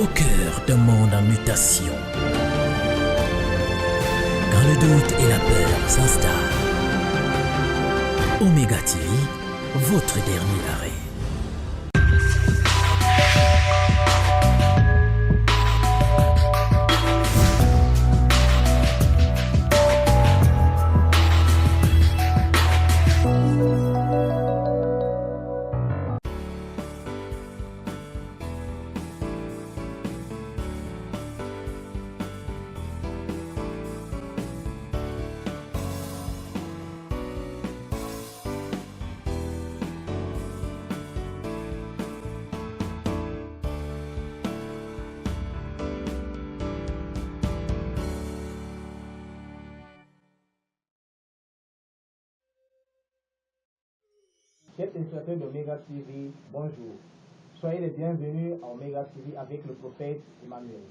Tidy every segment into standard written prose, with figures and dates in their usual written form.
au cœur d'un monde en mutation. Quand le doute et la peur s'installent, Omega TV, votre dernier arrêt. Chers téléspectateurs d'Omega TV, bonjour. Soyez les bienvenus à Omega TV avec le prophète Emmanuel.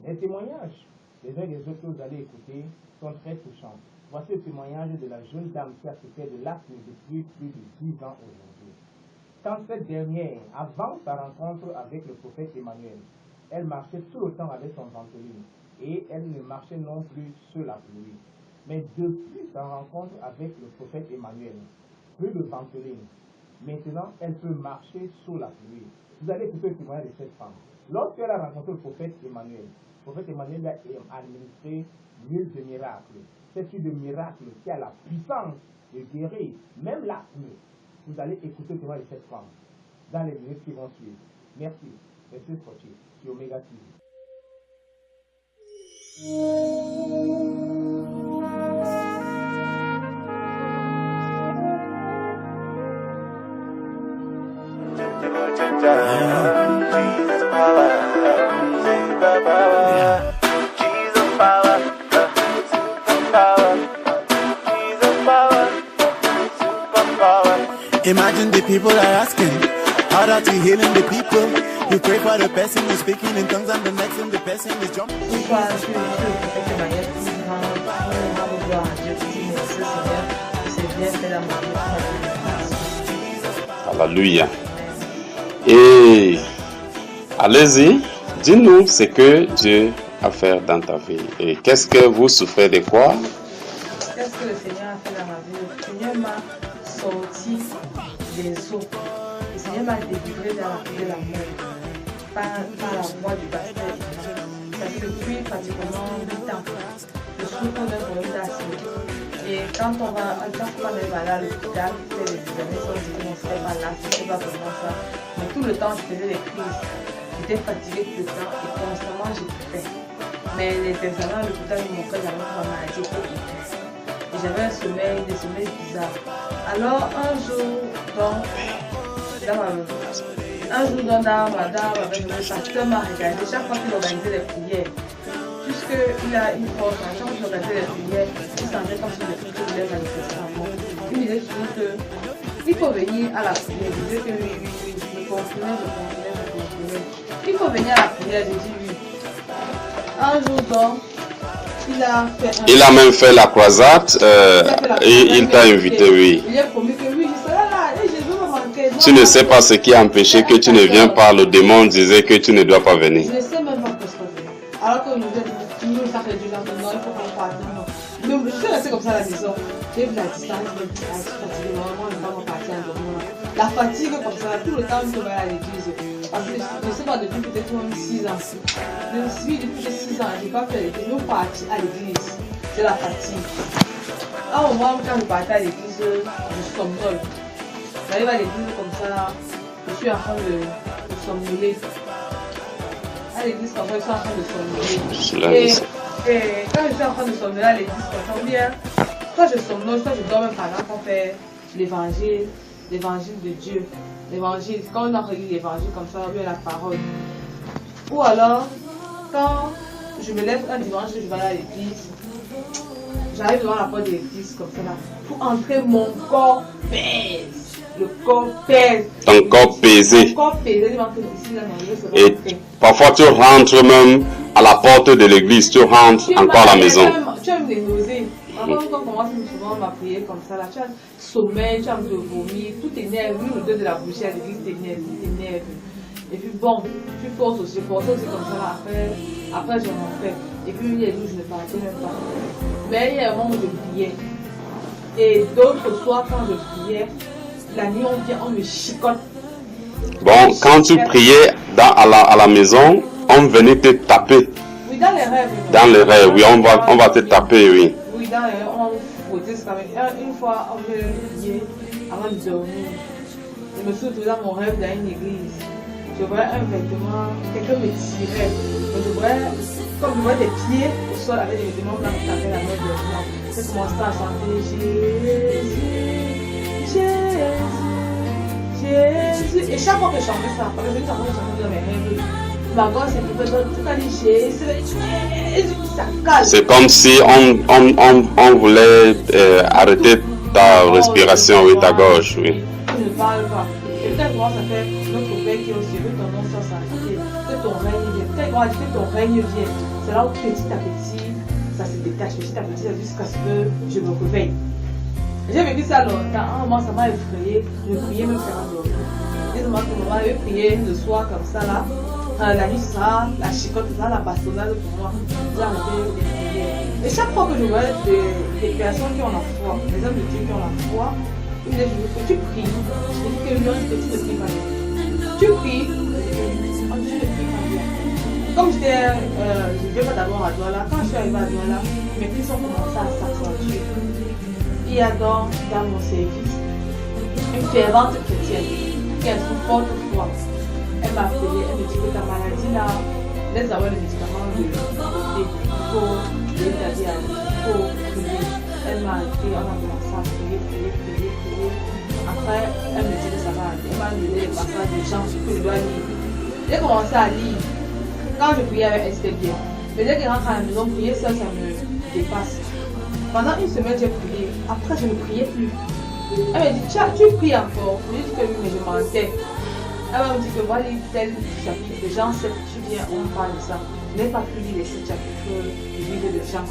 Les témoignages des uns et des autres que vous allez écouter sont très touchants. Voici le témoignage de la jeune dame qui a souffert de l'acné depuis plus de 10 ans aujourd'hui. Quand cette dernière, avant sa rencontre avec le prophète Emmanuel, elle marchait tout le temps avec son ventoline et elle ne marchait non plus sur la pluie. Mais depuis sa rencontre avec le prophète Emmanuel, plus de ventoline. Maintenant, elle peut marcher sous la pluie. Vous allez écouter le témoignage de cette femme. Lorsqu'elle a rencontré le prophète Emmanuel lui a administré 1000 de miracles. C'est une de miracles qui a la puissance de guérir même l'acné. Vous allez écouter le témoignage de cette femme dans les minutes qui vont suivre. Merci. Restez scotchés sur Omega TV. Imagine the people are asking, how that you healing the people? You pray for the person who's speaking in tongues and the next thing the person is jumping. Alléluia. Et allez-y, dis-nous ce que Dieu a fait dans ta vie. Et qu'est-ce que vous souffrez de quoi? Qu'est-ce que le Seigneur a fait dans ma vie? Le Seigneur m'a sorti des eaux. Le Seigneur m'a délivré de la mort par la voie du baptême. Ça fait depuis pratiquement 8 ans. Je souffre d'un problème d'acide. Et quand on va aller à l'hôpital, les examens sont dit qu'on ne serait pas là, c'était pas vraiment ça. Mais tout le temps, je faisais des crises. J'étais fatiguée tout le temps et constamment j'étouffais. Mais les examens à l'hôpital me montraient j'avais ma maladie étouffée. Et j'avais des sommeils bizarres. Alors un jour, dans avec le pasteur m'a regardé chaque fois qu'il organisait les prières. Puisqu'il a une force, à chaque fois qu'il organisait les prières, il sentait comme si le Christ voulait manifester en moi. Il me disait toujours qu'il faut venir à la prière. Je disais que oui, je confirmais. Il faut venir à la prière, je dis oui. Un jour donc, il a même fait la croisade et il t'a invité, oui. Il a promis que oui, je serai là et Jésus me manquait. Tu ne sais pas ce qui a empêché que tu ne viens pas. Le démon disait que tu ne dois pas venir. Je ne sais même pas ce que c'est. Alors que nous ça fait du temps, non, il faut qu'on parte. Donc, je suis restée comme ça à la maison. J'ai vu la distance, je suis fatiguée, normalement, je ne vais pas partir en dormant. La fatigue comme ça, tout le temps, je vais à l'église. Parce que je ne sais pas, depuis peut-être même 6 ans. Depuis 6 ans, je n'ai pas fait l'église. Nous partons à l'église. C'est la fatigue. À un moment, quand je partais à l'église, je somnole. J'arrive à l'église comme ça, je suis en train de somnoler. À l'église comme ça, je suis en train de somnoler. Et quand je suis en train de somnoler à l'église comme ça, bien, quand je somnole, quand je dors même pendant qu'on fait l'évangile de Dieu. L'évangile, quand on a relis l'évangile comme ça, ou la parole. Ou alors, quand je me lève un dimanche, je vais aller à l'église, j'arrive devant la porte de l'église comme ça là. Pour entrer, mon corps pèse. Le corps pèse. Ton corps pesé. Mon corps pesé devant que ici, là, non, et parfois tu rentres même à la porte de l'église, tu rentres encore à la maison. Tu as même des nausées. Quand on commence souvent à prier comme ça, là, tu as sommeil, tu as envie de vomir, tout t'énerve, l'une ou deux de la bouche à l'église t'énerve. Et puis bon, je porte aussi comme ça là, après je m'en fais. Et puis les jours je ne parlais même pas. Mais il y a un moment où je priais. Et d'autres soirs quand je priais, la nuit on me chicote. Bon, quand tu priais à la maison, on venait te taper. Oui, dans les rêves. Dans les rêves, oui, on va te taper, oui. Oui, dans les rêves, on va frotter ça. Une fois, on veut prier avant de dormir. Je me souviens dans mon rêve dans une église. Je voyais un vêtement, quelqu'un me tirait. Comme je voyais des pieds au sol avec des vêtements blancs qui avaient la main de moi. J'ai commencé à chanter Jésus, Jésus, Jésus. Et chaque fois que je chantais ça, parce que je chantais dans mes rêves, ma gorge s'est coupée, tout a dit Jésus, ça calme. C'est comme si on voulait arrêter ta respiration, oui, ta gorge, oui. Je ne parle pas. Et quand il commence à faire notre Père qui est au ciel, que ton nom soit sanctifié, que ton règne vienne. Quand il commence à dire que ton règne vienne, c'est là où petit à petit, ça se détache, petit à petit, jusqu'à ce que je me réveille. J'ai vécu ça longtemps. À un moment, ça m'a effrayé. Je priais même faire endormir. Et ce moment, je priais le soir comme ça là. La nuit, ça, la chicote, ça, la bastonnade pour moi. J'ai arrêté de prier. Et chaque fois que je vois des personnes qui ont la foi, des hommes de Dieu qui ont la foi, ils me disent que tu pries. Je dis que lui, tu ne pries pas bien. Tu pries, tu ne pries pas bien. Comme je ne vais pas d'abord à Douala, quand je suis arrivée à Douala, mes prières ont commencé à s'accentuer. Il y a dans mon service une fervente chrétienne qui a une forte foi. Elle m'a appelé, elle me dit que ta maladie là, laisse avoir les médicaments de côté. Il faut prier ta vie à Dieu, il faut prier. Elle m'a appelé, on a commencé à prier. Après, elle me dit que ça va aller. Elle m'a donné les passages de gens que je dois lire. J'ai commencé à lire. Quand je priais avec elle, c'était bien. Mais dès qu'elle rentre à la maison, prier seul, ça me dépasse. Pendant une semaine, j'ai prié. Après, je ne priais plus. Elle m'a dit, tu pries encore. Je lui ai dit que oui, mais je mentais. Elle m'a dit que voilà tel chapitre de Jean 7, tu viens, on parle de ça. Je n'ai pas pu lire les 7 chapitres du livre de Jean.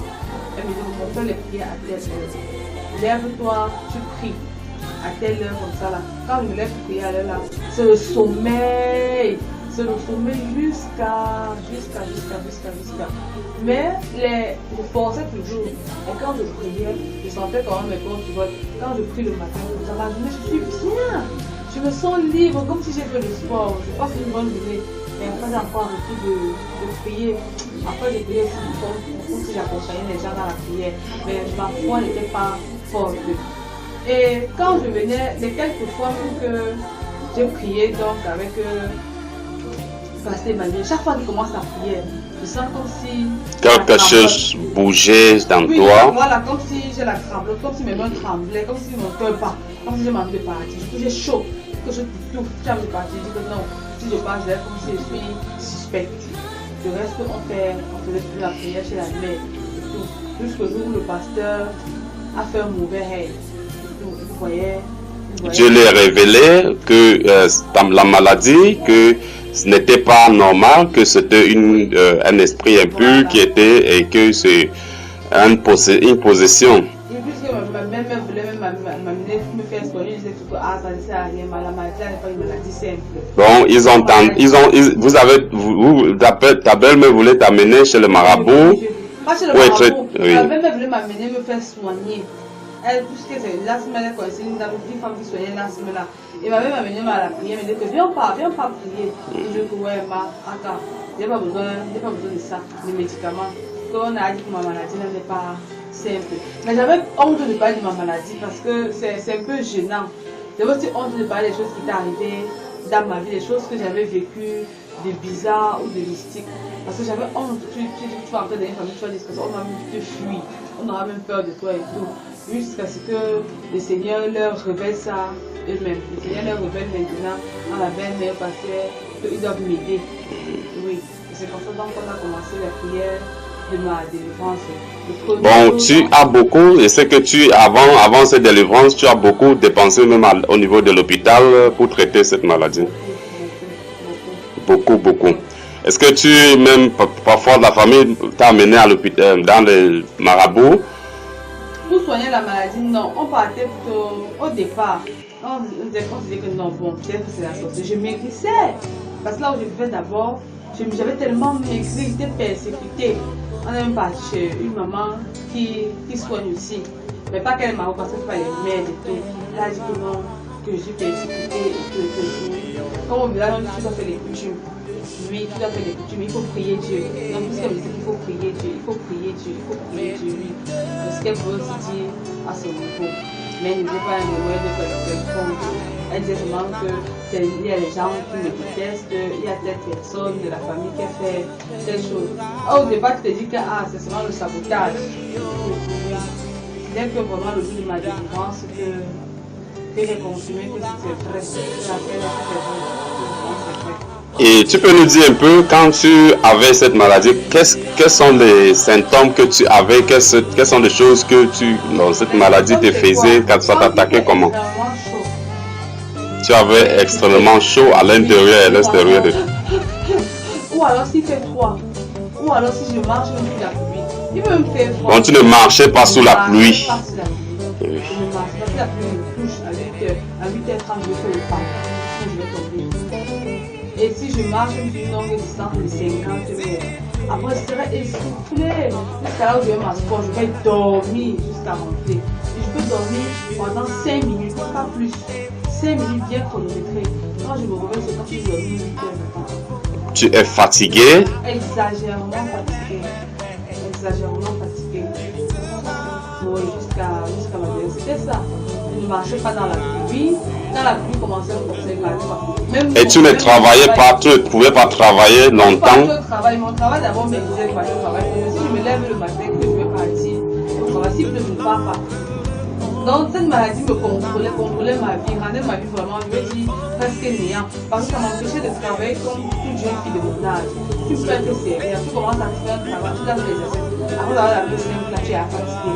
Elle me dit, on peut les prier à telle heure. Lève-toi, tu pries à telle heure comme ça là. Quand je me lève pour prier à l'heure là, c'est le sommeil. C'est le sommeil jusqu'à. Mais je forçais toujours. Et quand je priais, je sentais quand même mes corps qui votent. Quand je prie le matin, ça va, je suis bien. Je me sens libre, comme si j'ai fait le sport. Je passe une bonne journée. Et après, j'ai encore arrêté de prier. Après, j'ai prié aussi comme si j'accompagnais les gens dans la prière. Mais ma foi n'était pas forte. Et quand je venais, les quelques fois que j'ai prié donc avec Pasteur Emmanuel, chaque fois qu'il commence à prier, je sens comme si quelque chose bougeait dans oui, toi. Voilà, comme si j'ai la tremblote, comme si mes mains tremblaient, comme si mon cœur bat, comme si j'ai envie de partir. Du coup, j'ai chaud, que je tout, j'ai envie de partir. Je dis que non, si je pars, je vais comme si je suis suspecte. Le reste, on faisait plus la prière chez la mère. Jusqu'au jour où le pasteur a fait un mauvais rêve. Vous voyez, Dieu lui a révélé que la maladie, que ce n'était pas normal, que c'était un esprit impur qui était et que c'est une possession. Et puisque ma mère voulait même m'amener me faire soigner, je disais que ça ne sert à rien, la maladie n'est pas une maladie simple. Bon, ta belle-mère voulait t'amener chez le marabout. Pas chez le marabout, ma belle-mère voulait m'amener me faire soigner. Elle, puisque c'est l'asthme, elle connaissait une femme qui soignait l'asthme là. Et ma mère m'a amené à la prière, elle me dit que viens pas prier. Et je dis que ouais, attends, j'ai pas besoin de ça, de médicaments. On a dit que ma maladie n'est pas simple. Mais j'avais honte de parler de ma maladie parce que c'est un peu gênant. J'avais aussi honte de parler des choses qui étaient arrivées dans ma vie, des choses que j'avais vécues de bizarre ou de mystique. Parce que j'avais honte, tu vas entrer dans une famille, tu vas dire que on va même te fuir, on aura même peur de toi et tout. Jusqu'à ce que le Seigneur leur révèle ça eux-mêmes. Le Seigneur leur révèle maintenant à la belle-mère parce qu'ils doivent m'aider. Oui, c'est comme ça donc qu'on a commencé la prière de ma délivrance. Bon, tu as beaucoup, et c'est que avant cette délivrance, tu as beaucoup dépensé même au niveau de l'hôpital pour traiter cette maladie. Beaucoup. Est-ce que tu, même parfois la famille t'a amené à l'hôpital, dans les marabouts? Pour soigner la maladie, non. On partait plutôt au départ. On disait que non, bon, peut-être que c'est la sortie. Je maigrissais. Parce que là où je vivais d'abord, j'avais tellement maigri, j'étais persécutée. On est même parti chez une maman qui soigne aussi. Mais pas qu'elle m'a repassé par les mères et tout. Là, je dis que non, que je suis persécutée et que comme au village, on dit que tu dois faire les coutumes. Oui, tu dois faire les coutumes, il faut prier Dieu. Donc, puisqu'elle me dit qu'il faut prier Dieu, il faut prier Dieu, il faut prier Dieu, oui. C'est ce qu'elle pouvait aussi dire à son niveau. Mais elle n'était pas un moyen de quelconque. Elle disait seulement qu'il y a des gens qui me détestent, il y a telle personne de la famille qui a fait telle chose. Au départ, tu te dis que c'est seulement le sabotage. Dès que vraiment le jour de ma délivrance, que j'ai confirmé que c'était vrai, Et tu peux nous dire un peu, quand tu avais cette maladie, quels sont les symptômes que tu avais, quelles sont les choses que cette maladie te faisait, quand ça t'attaquait comment? Tu avais extrêmement chaud à l'intérieur et à l'extérieur de toi. Ou alors s'il fait froid, ou alors si je marche même sous la pluie, il peut me faire froid. Donc tu ne marchais pas sous la pluie. Pas sous la pluie. Oui. Je ne marche pas sous la pluie, je me couche à 8h30, je vais faire le pas, je vais tomber. Et si je marche une longue distance de 50 mètres, après je serai essoufflée. Jusqu'à là où je vais m'asseoir, je vais dormir jusqu'à rentrer. Et je peux dormir pendant 5 minutes, pas plus. 5 minutes bien chronométrées. Quand je me réveille, c'est quand je dormis 8 heures de temps. Tu es fatigué? Exagérément fatigué. Exagérément fatigué. Oui, jusqu'à ma vie. C'était ça. Je ne marchais pas dans la pluie. Quand la pluie commençait à commencer, même et tu ne travaillais pas, tu ne pouvais pas travailler longtemps? Mon travail d'abord me disait que je travaille. Si je me lève le matin, que je vais partir au travail, si je ne pars pas. Donc cette maladie me contrôlait ma vie, rendait ma vie vraiment, je veux dire, presque néant. Parce que ça m'empêchait de travailler comme toute jeune fille de mon âge. Tu peux être sérieux, tu commences à faire un travail, tu laves les assiettes. Après avoir lavé 5 plats, tu es fatigué.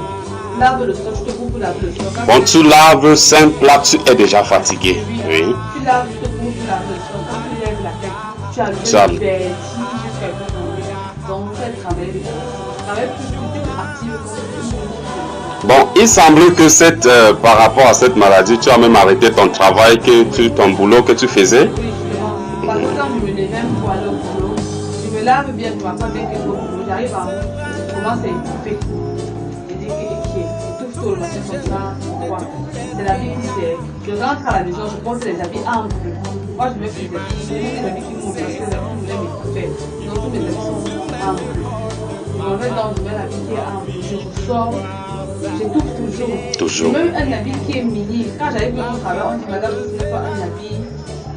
Lave le sol, tu te coupes pour laver le sol. Quand tu laves 5 plats, tu es déjà fatigué. Oui. Tu laves, tu te coupes pour laver le sol. Quand tu lèves la tête, tu as le vertige jusqu'à ce que donc tu as travaillé de travailler plus active. Bon, il semble que par rapport à cette maladie, tu as même arrêté ton travail, ton boulot que tu faisais. Oui, justement. Parce que quand je me lève même pour aller au boulot, je me lave bien, je m'assois bien que je boulot. J'arrive à commencer à étouffer. Je dis que étouffe tout le matin comme ça. C'est la vie qui sert. Je rentre à la maison, je porte les habits amples. Moi, je mets plus des habits qui m'ouvrent parce que les habits voulaient m'étouffer. Donc, tous mes habits sont amples. Je me mets dans l'habit qui est ample. Je ressors. J'étouffe toujours. Même un habit qui est mini. Quand j'arrive dans mon travail, on dit madame, ce n'est pas un habit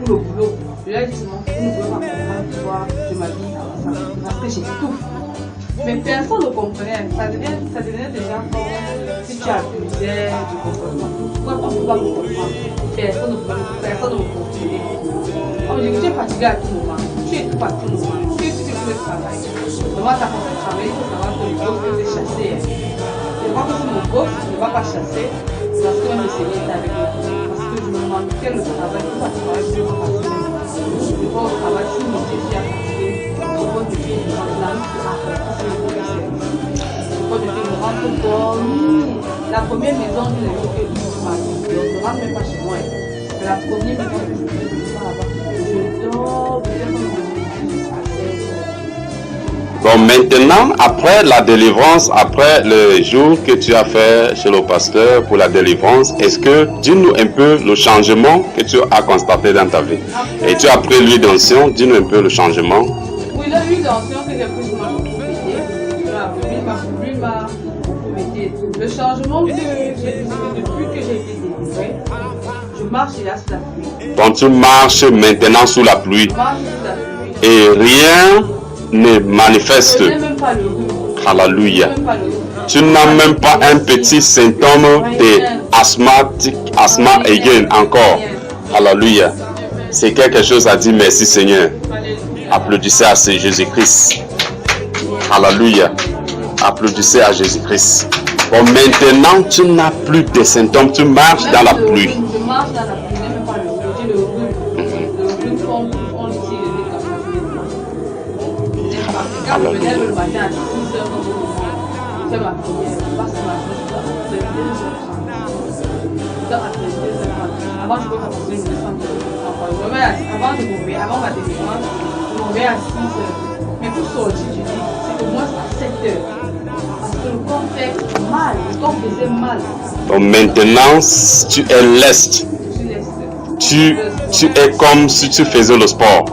pour le boulot. Je leur dis seulement, vous ne pouvez pas comprendre pourquoi je m'habille comme ça. Parce que j'étouffe. Mais personne ne comprenait. Ça devenait déjà comme si tu abusais du comportement. Pourquoi on ne peut pas me comprendre? Personne ne me comprenait. On me dit que tu es fatigué à tout moment. Tu es tout à tout moment. Tu es tout ce que tu veux travailler. Donc, moi, tu as commencé à travailler, il faut savoir que le boss peut te chasser. Je crois que c'est mon boss, je ne vais pas chasser parce que même le Seigneur est avec moi. Parce que je me manquais le travail, tout à travail, je vais passer. Je vais au travail, si mon Dieu est fatigué, je vais te dire, je vais après, c'est le service. Je vais te dire, je rentre dormir. La première maison, je l'ai vu que je ne rentre même pas chez moi. C'est la première maison que je fais, je dors, peut-être que je me jusqu'à 16 heures. Bon, maintenant, après la délivrance, après le jour que tu as fait chez le pasteur pour la délivrance, est-ce que, dis-nous un peu le changement que tu as constaté dans ta vie. Et tu as pris l'huile d'onction, dis-nous un peu le changement. Oui, l'huile d'onction que j'ai pris m'a beaucoup aidé. M'a beaucoup aidé. Le changement que j'ai depuis que j'ai été délivrée, je marche et là sous la pluie. Donc tu marches maintenant sous la pluie. Je marche sous la pluie. Et rien ne manifeste. Je n'ai même pas le rhume. Alléluia. Je n'ai même pas le rhume. Tu n'as même pas un petit symptôme d'asthma aigu encore. Alléluia. C'est quelque chose à dire merci Seigneur. Applaudissez à Jésus-Christ. Alléluia. Applaudissez à Jésus-Christ. Bon, maintenant, tu n'as plus de symptômes. Tu marches dans la pluie. Je marche dans la pluie. Je n'ai même pas le rhume. J'ai le rhume. Le rhume, on le tire quand je me lève le matin à 6 heures, je fais ma prière, je passe ma journée, avant je peux commencer une descente. Je me mets avant de m'ouvrir, avant ma délivrance, je m'ouvrais à 6 heures. Mais pour sortir du lit, c'est au moins à 7 heures. Parce que le corps fait mal, le corps faisait mal. Donc maintenant, tu es leste. Je suis leste. Tu es comme si tu faisais le sport.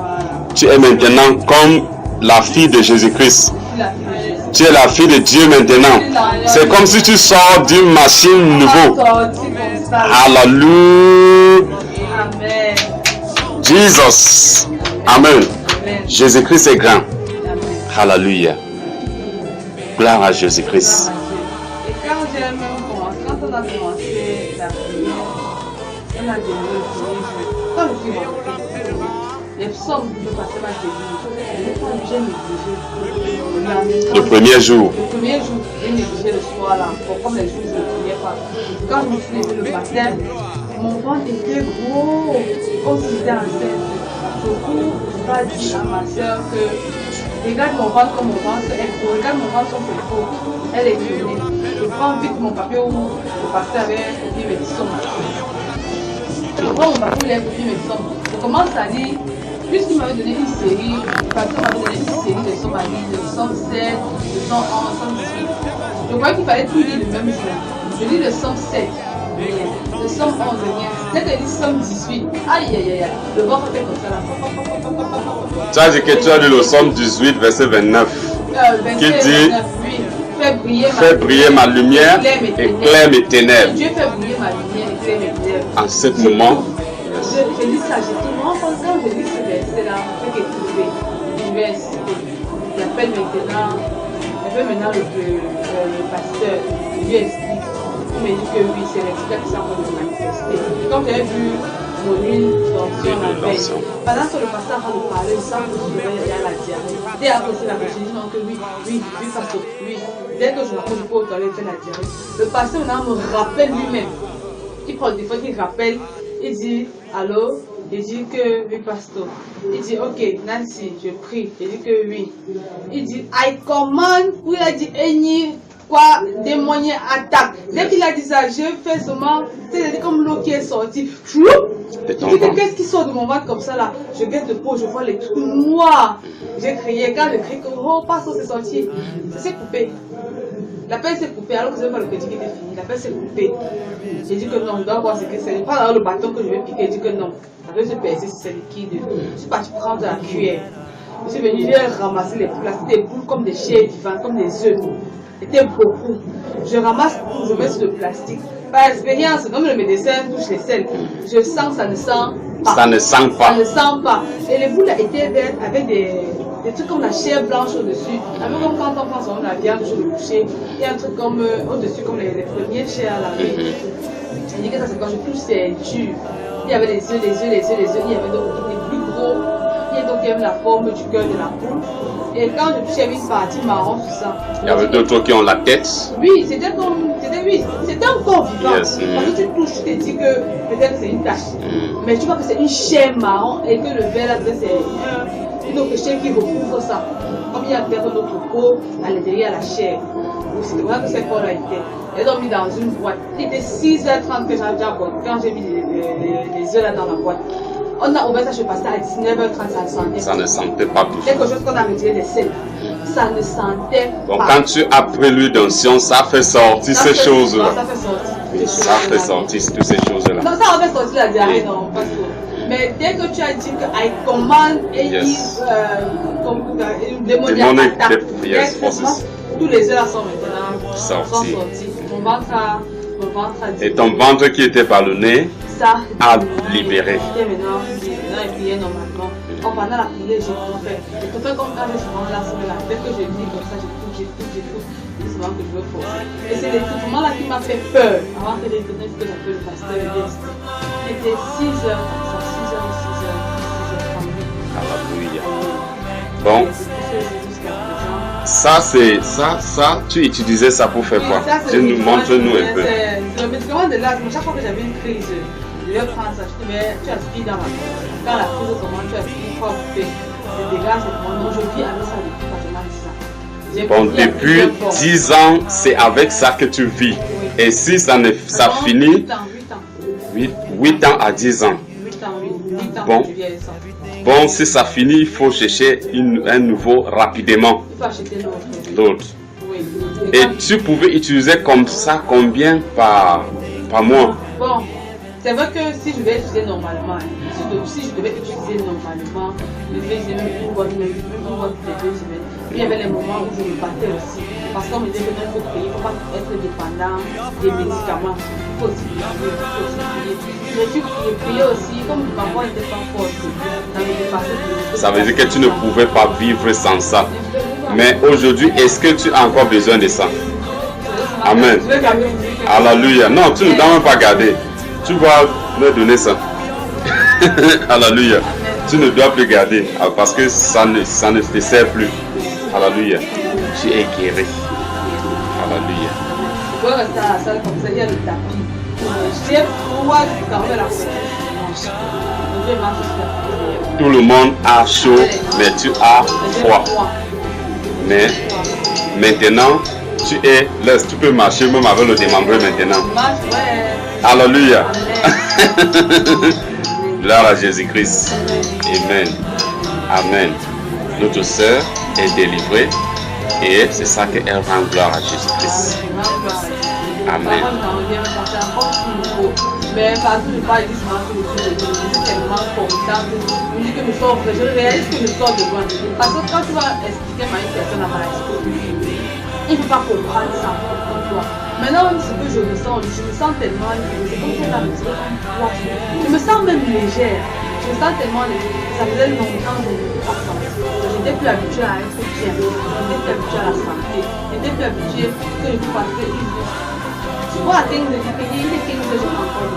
Tu es maintenant comme la fille de Jésus-Christ. Tu es la fille de Dieu maintenant. C'est comme si tu sors d'une machine nouveau. Hallelujah. Amen. Jesus. Amen. Jésus-Christ est grand. Hallelujah. Gloire à Jésus-Christ. Et quand j'ai même commencé, quand on a commencé la prière, on a démarré le premier jour. Quand je suis rentrée, les psaumes de passer ma délivrance, j'ai négligé. Le premier jour. Le premier jour, j'ai négligé le soir là, comme les jours je ne priais pas. Quand je me suis levé le matin, mon ventre était gros, comme si j'étais enceinte. Du coup, je vais dire à ma soeur que regarde mon ventre comme mon ventre est gros, regarde mon ventre comme c'est gros. Elle est tournée. Je prends vite mon papier où le pasteur avait copié mes sommes. Je prends mon papier où il a copié mes sommes. Je commence à lire, puisqu'il m'avait donné une série, le pasteur m'avait donné une série de sommes à lire, de somme 7, de somme 11, somme 18. Je croyais qu'il fallait tout lire le même jour. Je lis le somme 7. Le somme 11, rien. Dès que je dis somme 18, aïe aïe aïe, le ventre fait comme ça là. Tu as dit que tu as lu le somme 18, verset 29. Qui dit, fais briller ma lumière, éclaire mes ténèbres. Dieu fait briller ma lumière, éclaire mes ténèbres. En ce moment, je lis ça, j'ai tout le monde quand je lis ce verset là, je fais qu'écouter. Je vais insister. J'appelle maintenant le pasteur, je lui explique. Il m'a dit que oui, c'est l'expert qui s'en va de manifester. Quand j'avais vu mon huile d'onction la veille, pendant que le pasteur a de parler, il sent que je vais aller à la diarrhée. Dès après c'est la machine, je dis non que oui, pasteur, oui. Dès que je rencontre pas au toilette, je fais la diarrhée. Le pasteur maintenant me rappelle lui-même. Il prend des fois qu'il rappelle, il dit allô, il dit que oui, pasteur. Il dit ok, Nancy, je prie. Il dit que oui. Il dit I command, ou il a dit Eni. Quoi, démonier attaque. Dès qu'il a dit ça, je fais seulement, c'est comme l'eau qui est sortie. Je dis qu'est-ce qui sort de mon ventre comme ça là? Je guette le pot, je vois les trucs noirs. J'ai crié, quand je crie que oh, pasteur, c'est sorti. Ça s'est coupé. La pelle s'est coupée alors que ce n'est pas le petit qui était fini. La pelle s'est coupée. J'ai dit que non, je dois voir ce que c'est. Je prends le bâton que je vais piquer. J'ai dit que non. La pelle se percer si c'est liquide. Je suis parti prendre la cuillère. Je suis venu, j'ai ramassé les boules. C'était des boules comme des chairs vivantes, comme des œufs. C'était beaucoup. Je ramasse tout, je mets sur le plastique. Par expérience, comme le médecin touche les selles, je sens, ça ne sent pas. Ça ne sent pas. Ça ne sent pas. Et les boules étaient vertes avec des trucs comme la chair blanche au-dessus. Un peu comme quand on prend son la viande sur le boucher. Il y a un truc comme au-dessus, comme les premières chairs à la main. Je dis que ça c'est quand je touche, c'est dur. Il y avait les yeux. Il y avait d'autres qui étaient plus gros. Il y a d'autres qui avaient la forme du cœur de la poule. Et quand je touchais une partie marron sur ça. Il y avait d'autres qui ont la tête. Oui, c'était un corps vivant. Yes. Parce que tu touches, tu te dis que peut-être c'est une tache. Mais tu vois que c'est une chair marron et que le verre là, c'est une autre chair qui recouvre ça. Comme il y a peut-être d'autres peau à l'intérieur, la chair. C'est vrai que ce corps-là était. Elles ont mis dans une boîte. Il était 6h30 que j'avais déjà boîte. Quand j'ai mis les œufs là dans la boîte. On a ouvert ça chez le pasteur à 19h30, ça ne sentait pas. Ça ne sentait pas du tout. Quelque chose qu'on a retiré des selles. Ça ne sentait pas. Donc quand tu as pris l'huile d'onction, ça fait sortir ces choses-là. Ça fait sortir. Oui, ça fait sortir toutes ces choses-là. Non, ça a fait sortir la diarrhée, non, pas sûr. Mais dès que tu as dit que I command démoniaque attaque, tous les œufs sont maintenant sortis. Mon ventre a dit. Et ton ventre qui était ballonné a libéré. Maintenant, il priait normalement. Pendant la prière, j'ai tout fait. J'ai tout fait comme quand je suis dans la salle. Dès que je dis comme ça, j'ai tout. C'est souvent que je veux forcer. Et c'est l'étouffement là qui m'a fait peur. Avant que je connaisse ce que j'appelle le pasteur de l'Est. C'était 6h. Alléluia. Bon. Ça, tu utilisais ça pour faire quoi? Montre-nous un peu. C'est le médicament de l'asthme. Chaque fois que j'avais une crise, je vais prendre ça. Je dis, mais tu aspires dans ma vie. Quand la crise commence, tu aspires quoi couper. Les dégâts, c'est mon nom. Je vis avec ça depuis pratiquement 10 ans. Bon, depuis 10 ans, c'est avec ça que tu vis. Oui. Et si ça finit, 8 ans à 10 ans. 8 ans, oui. 8 ans Bon. que tu viens ça. Bon, si ça finit, il faut chercher un nouveau rapidement. Il faut acheter l'autre. D'autres. Oui. Et tu pouvais utiliser comme ça combien par mois? Bon, c'est vrai que si je vais utiliser normalement, si je devais utiliser normalement, je devais utiliser une boîte toutes les 2 semaines. Puis il y avait les moments où je me battais aussi. Parce qu'on me disait que il faut payer, il ne faut pas être dépendant des médicaments. Il faut aussi payer, Mais tu payais aussi, comme ma voix n'était pas forte, dans les dépenses. Ça veut dire que tu ne pouvais pas vivre sans ça. Mais aujourd'hui, est-ce que tu as encore besoin de ça? Amen. Alléluia. Non, tu ne dois même pas garder. Tu vas me donner ça. Alléluia. Tu ne dois plus garder parce que ça ne te sert plus. Alléluia. Tu es guéri. Alléluia. Je dois rester à la salle comme ça, il y a le tapis. Je sais pourquoi je garde la couleur. Tout le monde a chaud, mais tu as froid. Mais maintenant, tu peux marcher même avec le démembré maintenant. Alléluia. Gloire à Jésus-Christ. Amen. Amen. Notre sœur est délivrée et c'est ça qu'elle rend gloire à Jésus-Christ. Amen. Mais partout je parle c'est tellement formidable. Je dis que je réalise que je sors de loin. Parce que quand tu vas expliquer à une personne la maladie, il ne peut pas comprendre ça pour toi. Maintenant, ce que je me sens tellement libre. C'est comme si on avait tiré un poids. Je me sens même légère. Je me sens tellement légère. Ça faisait longtemps que je n'étais pas sentie. Je n'étais plus habituée à être bien. Je n'étais plus habituée à la santé. Je n'étais plus habituée que je fasse tu vois, il y a des things que je m'entends.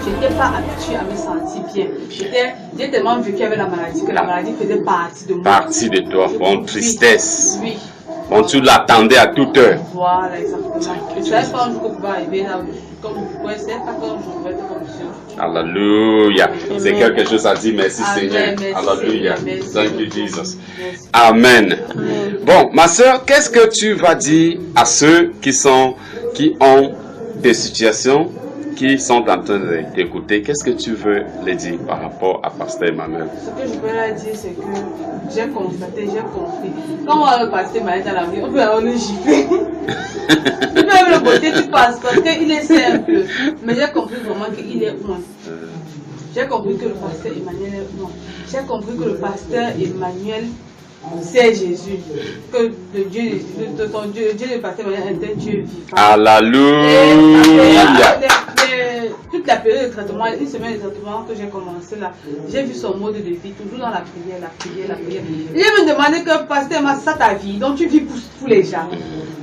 Je n'étais pas habituée à me sentir bien. J'ai tellement vécu avec la maladie que la maladie faisait partie de moi. Partie de toi, bon, tristesse. Oui. Bon, tu l'attendais à toute heure. Voilà, exactement. Je ne savais pas un jour que tu vas arriver là où comme je ne savais pas quand je vais être comme ça. Alléluia. C'est quelque chose à dire. Merci Seigneur. Alléluia. Thank you Jesus. Amen. Bon, ma soeur, qu'est-ce que tu vas dire à ceux qui ont des situations, qui sont en train d'écouter? Qu'est-ce que tu veux les dire par rapport à Pasteur Emmanuel? Ce que je peux leur dire, c'est que j'ai constaté, j'ai compris. Quand on va le Pasteur Emmanuel dans la vie, on peut avoir le gifler. Tu peux même le beauté, tu passes parce qu'il est simple. Mais j'ai compris vraiment qu'il est loin. J'ai compris que le Pasteur Emmanuel est loin. J'ai compris que le Pasteur Emmanuel, c'est Jésus, que le Dieu le Pasteur Emmanuel est un Dieu vivant. Alléluia. Toute la période de traitement, une semaine de traitement que j'ai commencé là, j'ai vu son mode de vie, toujours dans la prière, la prière, la prière. Il me demandait que Pasteur, c'est ça ta vie, donc tu vis pour les gens.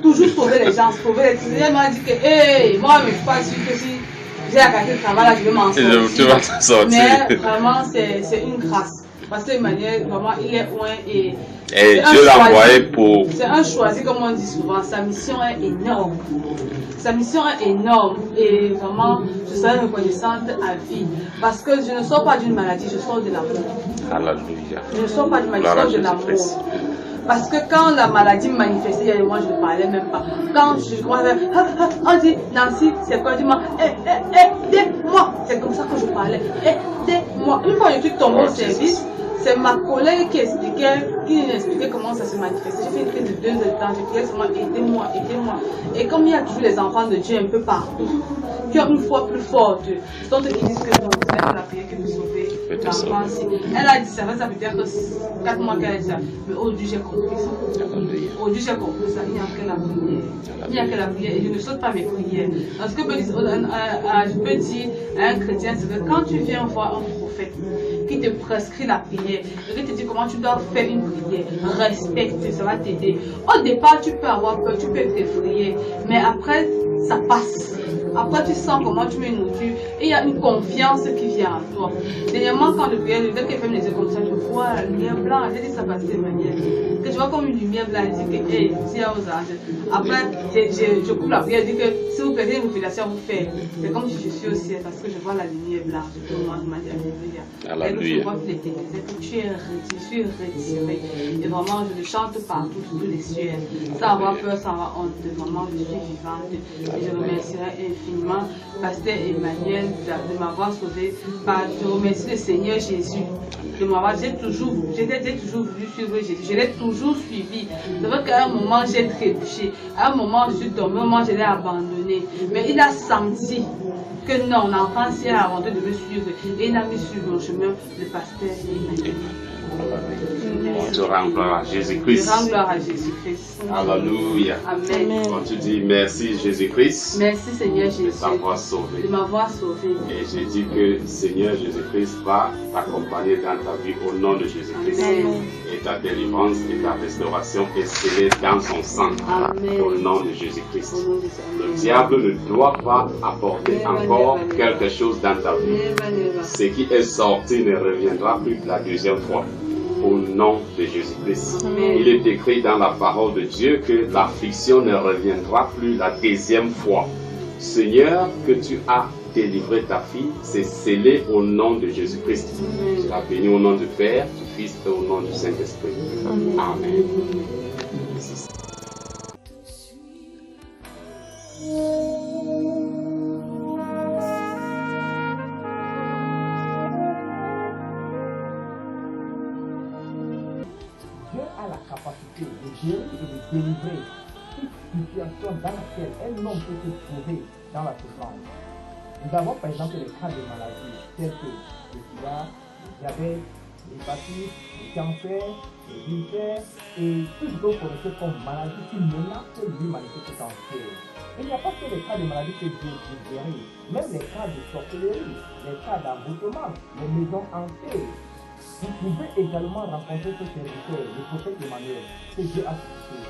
Toujours sauver les gens, sauver les gens. Il m'a dit que, hey, moi je ne suis pas sûr que si j'ai à casser le travail là, je vais m'en sortir. Tu vas t'en sortir. Mais vraiment, c'est une grâce. Parce que Emmanuel, vraiment, il est loin et Dieu l'a envoyé pour... C'est un choisi, comme on dit souvent. Sa mission est énorme. Sa mission est énorme. Et vraiment, je serai reconnaissante à vie. Parce que je ne sors pas d'une maladie, je sors de l'amour. Alléluia. Je ne sors pas d'une maladie, je sors de l'amour. Parce que quand la maladie me manifestait, il y a des mois, je ne parlais même pas. Quand je commençais on dit, Nancy, c'est quoi? Dis-moi, aidez-moi. C'est comme ça que je parlais. Aidez-moi. Une fois que je suis tombée au service, c'est ma collègue qui expliquait comment ça se manifestait. J'ai fait une crise de 2 heures de temps. Je disais seulement aidez-moi, aidez-moi. Et comme il y a toujours les enfants de Dieu un peu partout, qui ont une foi plus forte, sont eux qui disent que non, c'est la prière qui nous sauver l'enfant. Elle a dit ça peut être 4 mois qu'elle a dit ça. Mais aujourd'hui, j'ai compris ça. Aujourd'hui, j'ai compris ça. Il n'y a que la prière. Il n'y a que la prière. Et je ne saute pas mes prières. Parce que je peux dire à un chrétien, c'est que quand tu viens voir un prophète qui te prescrit la prière, et qui te dit comment tu dois faire une prière, respecte, ça va t'aider. Au départ, tu peux avoir peur, tu peux être effrayé, mais après, ça passe. Après, tu sens comment tu es nourri et il y a une confiance qui vient à toi. Dernièrement, quand je priais, dès qu'elle fait mes yeux comme ça, je vois la lumière blanche. J'ai dit ça passe de manière. Que je vois comme une lumière blanche, je dis que, hey, dis aux anges. Après, je coupe la prière, je dis que si vous perdez une mutilation, vous faites. C'est comme si je suis au ciel parce que je vois la lumière blanche. Je me dis Alléluia. Et je vois que tu es retiré. Et vraiment, je le chante partout, sur tous les cieux. Sans avoir peur, sans avoir honte. Vraiment, je suis vivante. Et je remercierai infiniment, Pasteur Emmanuel, de m'avoir sauvé. Je remercie le Seigneur Jésus de m'avoir. J'ai toujours voulu suivre Jésus. Je l'ai toujours suivi. C'est vrai qu'à un moment, j'ai trébuché. À un moment, je suis tombée. À un moment, je l'ai abandonné. Mais il a senti que non, l'enfant s'est arrêté de me suivre. Et il a mis sur mon chemin le Pasteur Emmanuel. Tu rends gloire à Jésus-Christ. Je rends gloire à Jésus-Christ. Alléluia. Amen. Quand tu dis merci Jésus-Christ, Merci Seigneur Jésus de t'avoir sauvé. de m'avoir sauvé. Et j'ai dit que Seigneur Jésus-Christ va t'accompagner dans ta vie au nom de Jésus-Christ. Amen. Et ta délivrance et ta restauration est scellée dans son sang. Amen. Au nom de Jésus-Christ. Au nom de Jésus. Le diable ne doit pas apporter encore quelque chose dans ta vie. Ce qui est sorti ne reviendra plus la deuxième fois. Au nom de Jésus-Christ. Amen. Il est écrit dans la parole de Dieu que l'affliction ne reviendra plus la deuxième fois. Seigneur, que tu as délivré ta fille, c'est scellé au nom de Jésus-Christ. Tu l'as béni au nom du Père, du Fils et au nom du Saint-Esprit. Amen. Dieu a la capacité de gérer et de délivrer toute situation dans laquelle un homme peut se trouver dans la souffrance. Nous avons par exemple les cas de maladies telles que le sida, le diabète, l'hépatite, le cancer, le ulcère et tout ce que vous connaissez comme maladies qui menacent l'humanité tout entière. Il n'y a pas que les cas de maladies que Dieu guérit, même les cas de sorcellerie, les cas d'avortement, les maisons hantées. Vous pouvez également rencontrer ce serviteur, le prophète Emmanuel, que Dieu a suscité.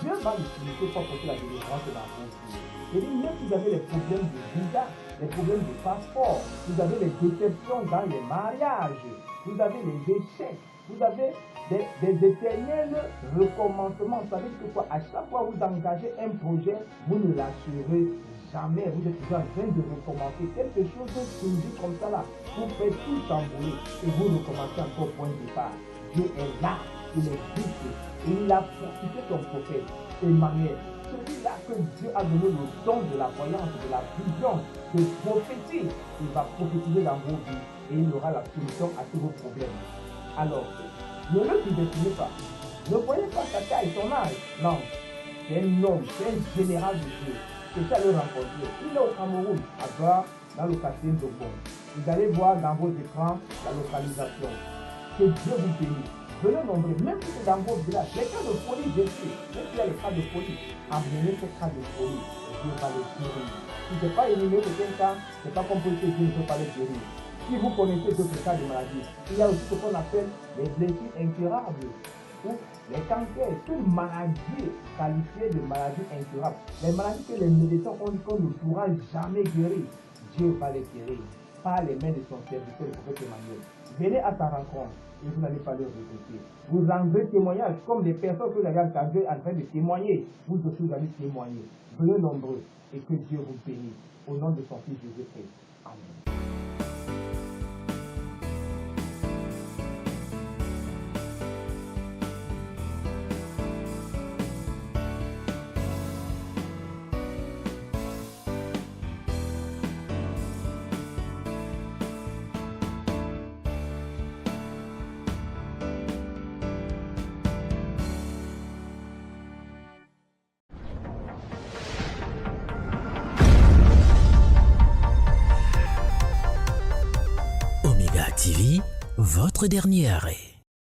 Dieu va l'utiliser pour porter la délivrance dans vos vies. Et même si vous avez les problèmes de visa, les problèmes de passeport, vous avez les déceptions dans les mariages, vous avez les échecs, vous avez des éternels recommencements. Vous savez que quoi, à chaque fois que vous engagez un projet, vous ne l'assurez jamais. Vous êtes toujours en train de recommencer quelque chose de surgit comme ça là. Vous faites tout chambouler et vous recommencez encore au point de départ. Dieu est là, il existe et il a fortifié son prophète Emmanuel. Celui-là que Dieu a donné le don de la voyance, de la vision, de prophétie. Il va prophétiser dans vos vies et il aura la solution à tous vos problèmes. Alors, ne le sous-estimez pas. Ne voyez pas sa taille, son âge. Non, c'est un homme, c'est un général de Dieu. C'est ça le rencontrer. Il est au Cameroun, à Gare, dans le quartier de Bon. Vous allez voir dans vos écrans la localisation. Que Dieu vous bénisse. Venez nombreux, même si c'est dans vos villages. Les cas de folie, je sais. Même s'il y a les cas de folie, amenez ces cas de folie. Dieu va les guérir. Si ce n'est pas éliminé de quelqu'un, ce n'est pas comme pour que Dieu ne peut pas les guérir. Si vous connaissez d'autres cas de maladie, il y a aussi ce qu'on appelle les blessures incurables ou les cancers, toutes maladies qualifiées de maladies incurables. Les maladies que les médecins ont dit qu'on ne pourra jamais guérir, Dieu va les guérir par les mains de son serviteur, le prophète Emmanuel. Venez à sa rencontre et vous n'allez pas le regretter. Vous rendrez témoignage comme les personnes que vous avez entendues en train de témoigner. Vous aussi vous allez témoigner. Venez nombreux et que Dieu vous bénisse. Au nom de son Fils Jésus-Christ. Amen. Omega TV, votre dernier arrêt.